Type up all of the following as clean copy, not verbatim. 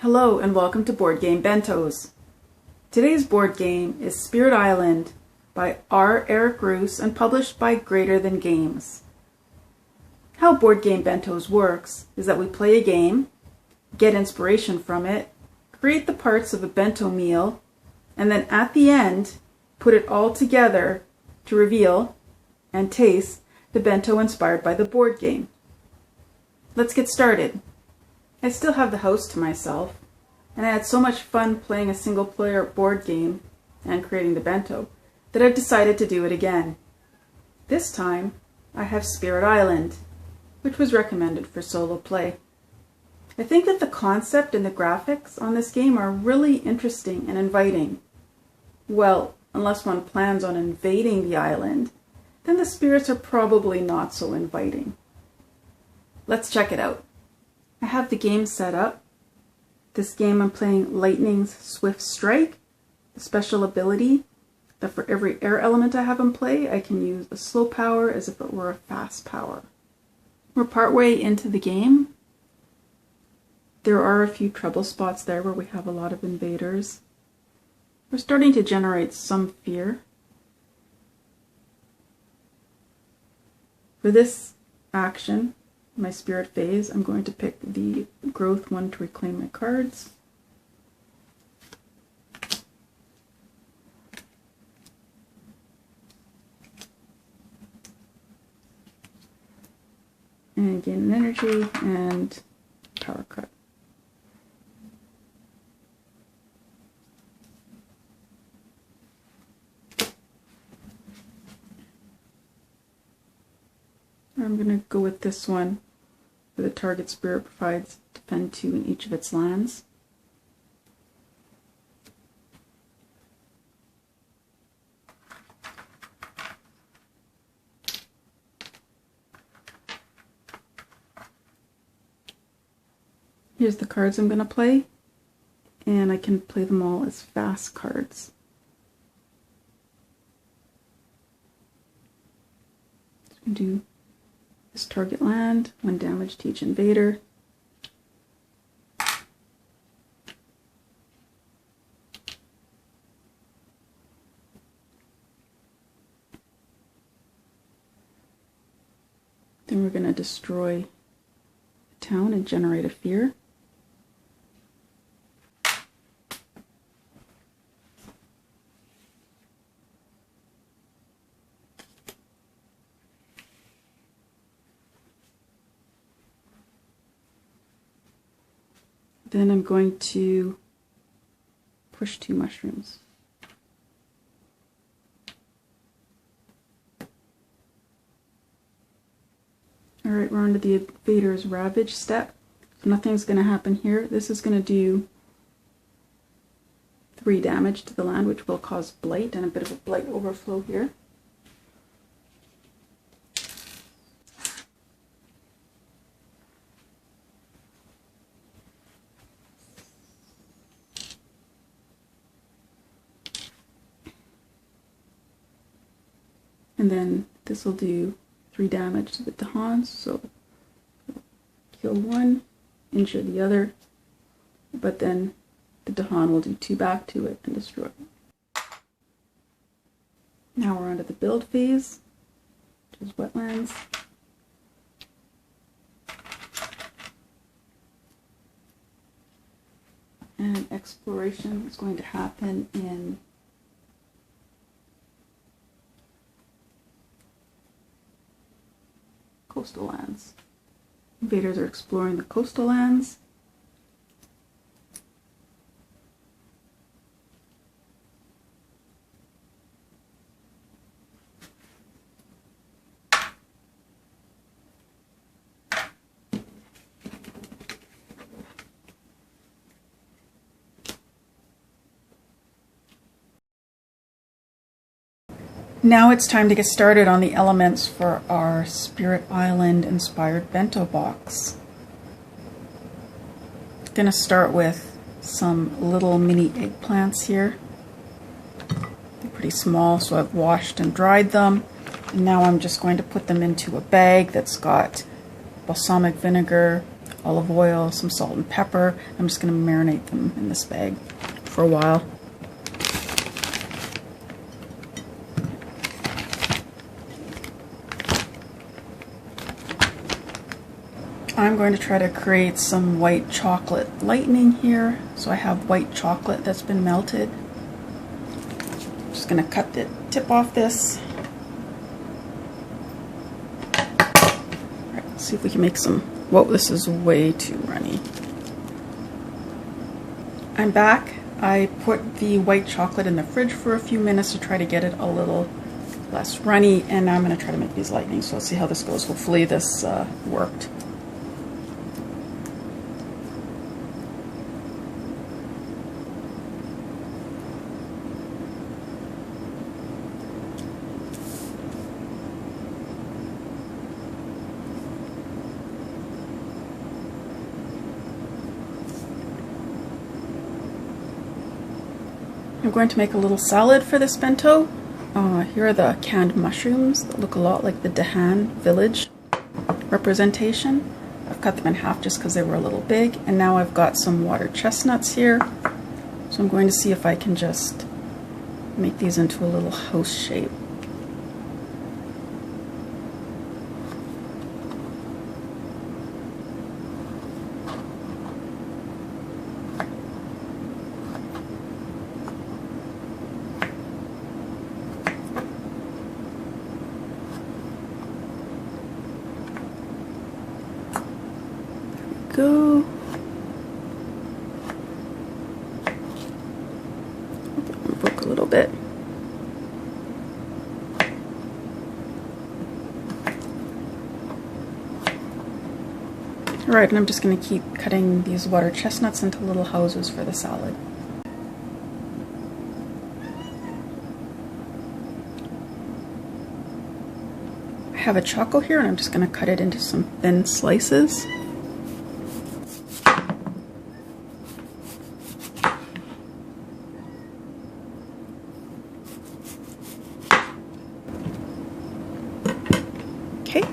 Hello and welcome to Board Game Bentos. Today's board game is Spirit Island by R. Eric Roos and published by Greater Than Games. How Board Game Bentos works is that we play a game, get inspiration from it, create the parts of a bento meal, and then at the end put it all together to reveal and taste the bento inspired by the board game. Let's get started. I still have the house to myself, and I had so much fun playing a single-player board game and creating the bento that I've decided to do it again. This time, I have Spirit Island, which was recommended for solo play. I think that the concept and the graphics on this game are really interesting and inviting. Well, unless one plans on invading the island, then the spirits are probably not so inviting. Let's check it out. I have the game set up. This game I'm playing Lightning's Swift Strike, a special ability that for every air element I have in play, I can use a slow power as if it were a fast power. We're partway into the game. There are a few trouble spots there where we have a lot of invaders. We're starting to generate some fear. For this action, my spirit phase, I'm going to pick the growth one to reclaim my cards. And gain an energy and power cut. I'm going to go with this one, where the target spirit provides defend 2 in each of its lands. Here's the cards I'm going to play, and I can play them all as fast cards. So I'm going to do this target land, 1 damage to each invader. Then we're going to destroy a town and generate a fear. Then I'm going to push 2 mushrooms. Alright, we're on to the Invader's Ravage step. Nothing's going to happen here. This is going to do 3 damage to the land, which will cause blight and a bit of a blight overflow here. And then this will do 3 damage to the Dahans, so kill 1, injure the other, but then the Dahan will do 2 back to it and destroy it. Now we're on to the build phase, which is wetlands. And exploration is going to happen in coastal lands. Invaders are exploring the coastal lands. Now it's time to get started on the elements for our Spirit Island inspired bento box. I'm going to start with some little mini eggplants here. They're pretty small, so I've washed and dried them. And now I'm just going to put them into a bag that's got balsamic vinegar, olive oil, some salt and pepper. I'm just going to marinate them in this bag for a while. I'm going to try to create some white chocolate lightning here. So I have white chocolate that's been melted. I'm just going to cut the tip off this. Alright, let's see if we can make some. Whoa, this is way too runny. I'm back. I put the white chocolate in the fridge for a few minutes to try to get it a little less runny, and now I'm going to try to make these lightning. So let's see how this goes. Hopefully this worked. I'm going to make a little salad for this bento. Here are the canned mushrooms that look a lot like the Dahan village representation. I've cut them in half just because they were a little big, and now I've got some water chestnuts here. So I'm going to see if I can just make these into a little house shape. Go. Broke a little bit. Alright, and I'm just going to keep cutting these water chestnuts into little houses for the salad. I have a choco here, and I'm just going to cut it into some thin slices. Okay.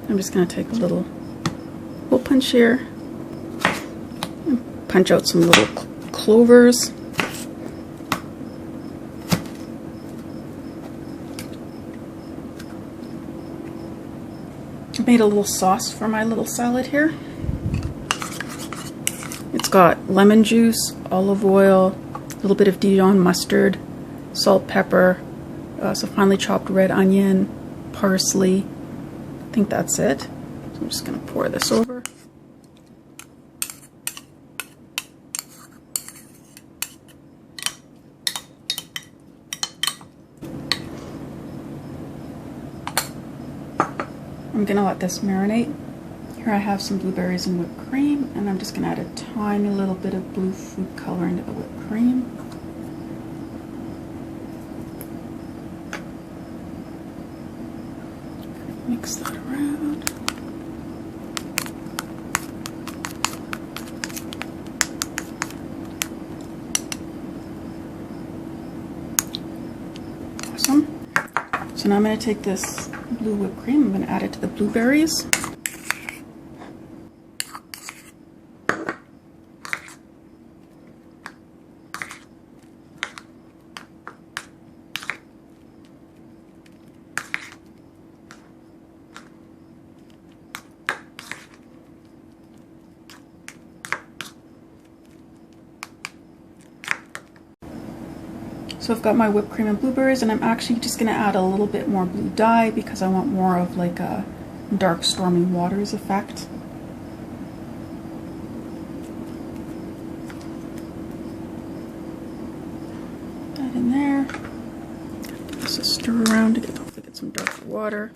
I'm just going to take a little hole punch here and punch out some little clovers. I made a little sauce for my little salad here. It's got lemon juice, olive oil, a little bit of Dijon mustard, salt, pepper, some finely chopped red onion, parsley. I think that's it. So I'm just going to pour this over. I'm going to let this marinate. Here I have some blueberries and whipped cream, and I'm just going to add a tiny little bit of blue food color into the whipped cream. Mix that around. Awesome. So now I'm going to take this blue whipped cream, I'm going to add it to the blueberries. So I've got my whipped cream and blueberries, and I'm actually just going to add a little bit more blue dye because I want more of like a dark stormy waters effect. That in there. Give this a stir around to hopefully get some darker water.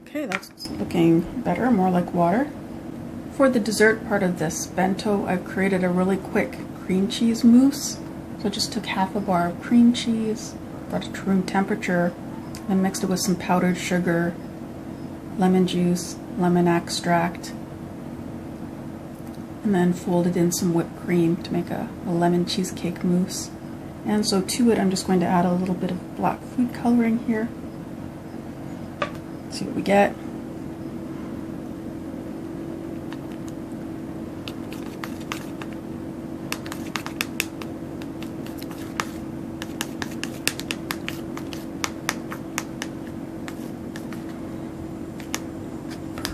Okay, that's looking better, more like water. For the dessert part of this bento, I've created a really quick cream cheese mousse. So I just took half a bar of cream cheese, brought it to room temperature, and mixed it with some powdered sugar, lemon juice, lemon extract, and then folded in some whipped cream to make a lemon cheesecake mousse. And so to it, I'm just going to add a little bit of black food coloring here. See what we get.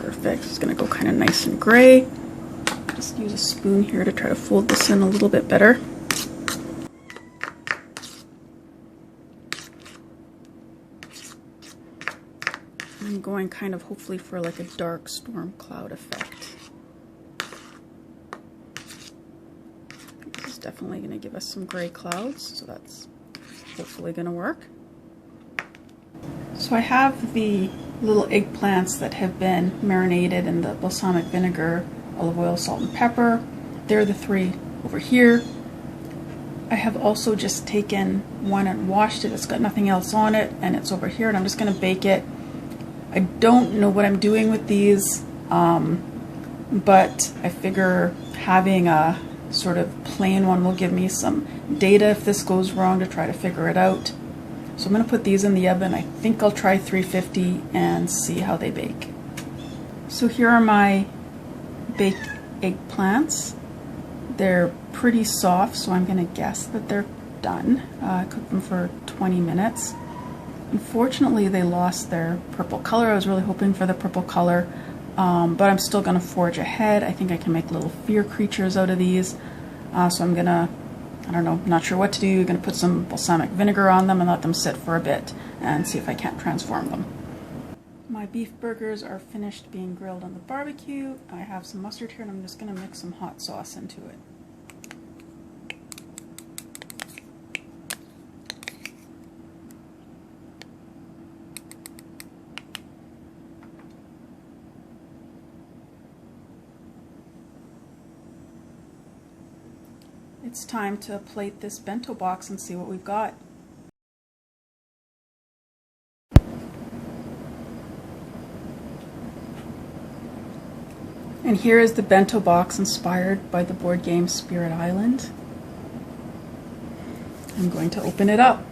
Perfect. It's going to go kind of nice and gray. Just use a spoon here to try to fold this in a little bit better. I'm going kind of hopefully for like a dark storm cloud effect. This is definitely going to give us some gray clouds, so that's hopefully going to work. So I have the little eggplants that have been marinated in the balsamic vinegar, olive oil, salt, and pepper. They're the three over here. I have also just taken one and washed it. It's got nothing else on it, and it's over here, and I'm just going to bake it. I don't know what I'm doing with these, but I figure having a sort of plain one will give me some data if this goes wrong to try to figure it out. So I'm going to put these in the oven. I think I'll try 350 and see how they bake. So here are my baked eggplants. They're pretty soft, so I'm going to guess that they're done. I cooked them for 20 minutes. Unfortunately, they lost their purple color. I was really hoping for the purple color, but I'm still going to forge ahead. I think I can make little fear creatures out of these. So I'm going to, I don't know, not sure what to do. I'm going to put some balsamic vinegar on them and let them sit for a bit and see if I can't transform them. My beef burgers are finished being grilled on the barbecue. I have some mustard here, and I'm just going to mix some hot sauce into it. It's time to plate this bento box and see what we've got. And here is the bento box inspired by the board game Spirit Island. I'm going to open it up.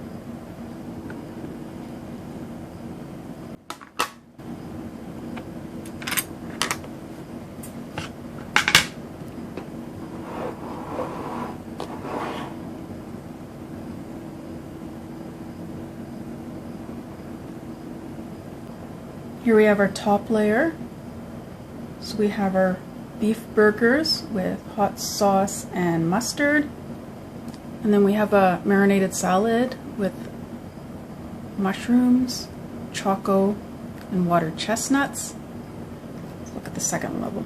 Here we have our top layer. So we have our beef burgers with hot sauce and mustard. And then we have a marinated salad with mushrooms, choco, and watered chestnuts. Let's look at the second level.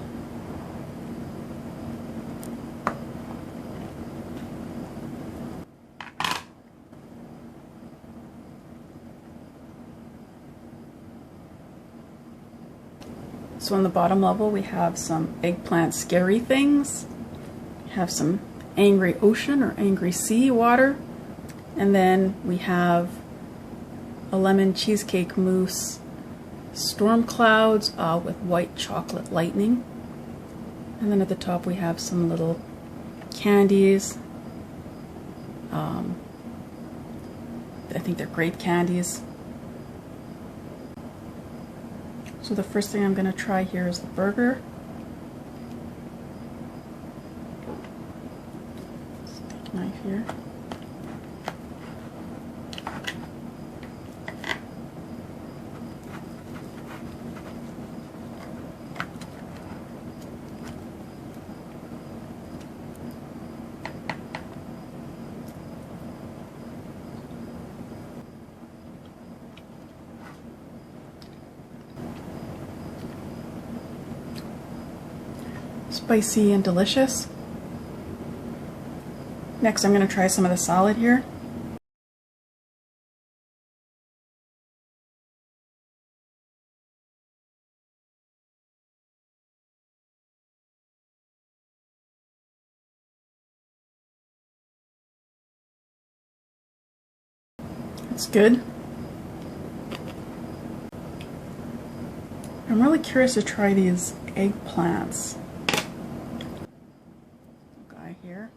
So on the bottom level we have some eggplant scary things, we have some angry ocean or angry sea water, and then we have a lemon cheesecake mousse, storm clouds with white chocolate lightning, and then at the top we have some little candies. I think they're grape candies. So the first thing I'm going to try here is the burger. Steak knife here. Spicy and delicious. Next I'm going to try some of the salad here. That's good. I'm really curious to try these eggplants. Guy here.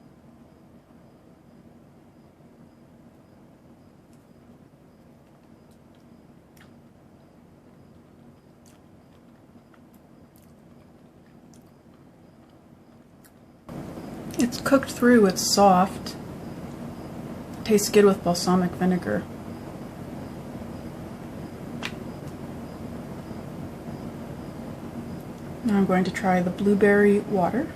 It's cooked through, it's soft. Tastes good with balsamic vinegar. Now I'm going to try the blueberry water.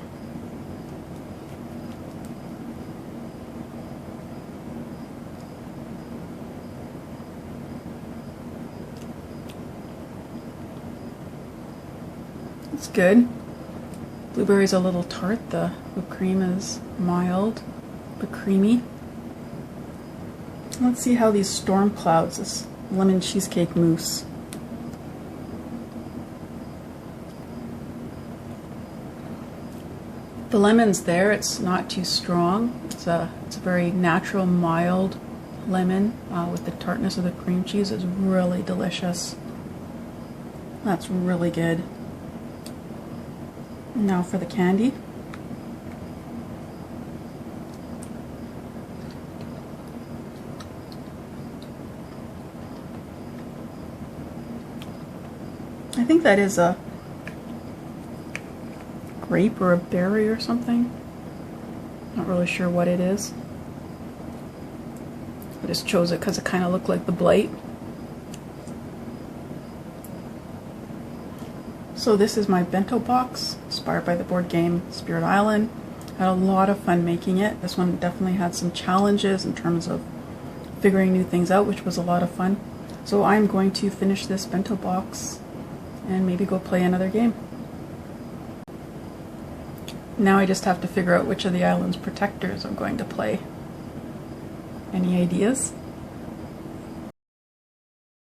It's good. Blueberry's a little tart, the whipped cream is mild but creamy. Let's see how these storm clouds, this lemon cheesecake mousse. The lemon's there, it's not too strong. It's a very natural, mild lemon with the tartness of the cream cheese. Is really delicious. That's really good. Now for the candy. I think that is a grape or a berry or something. Not really sure what it is. I just chose it because it kind of looked like the blight. So this is my bento box, inspired by the board game Spirit Island. Had a lot of fun making it. This one definitely had some challenges in terms of figuring new things out, which was a lot of fun. So I'm going to finish this bento box and maybe go play another game. Now I just have to figure out which of the island's protectors I'm going to play. Any ideas?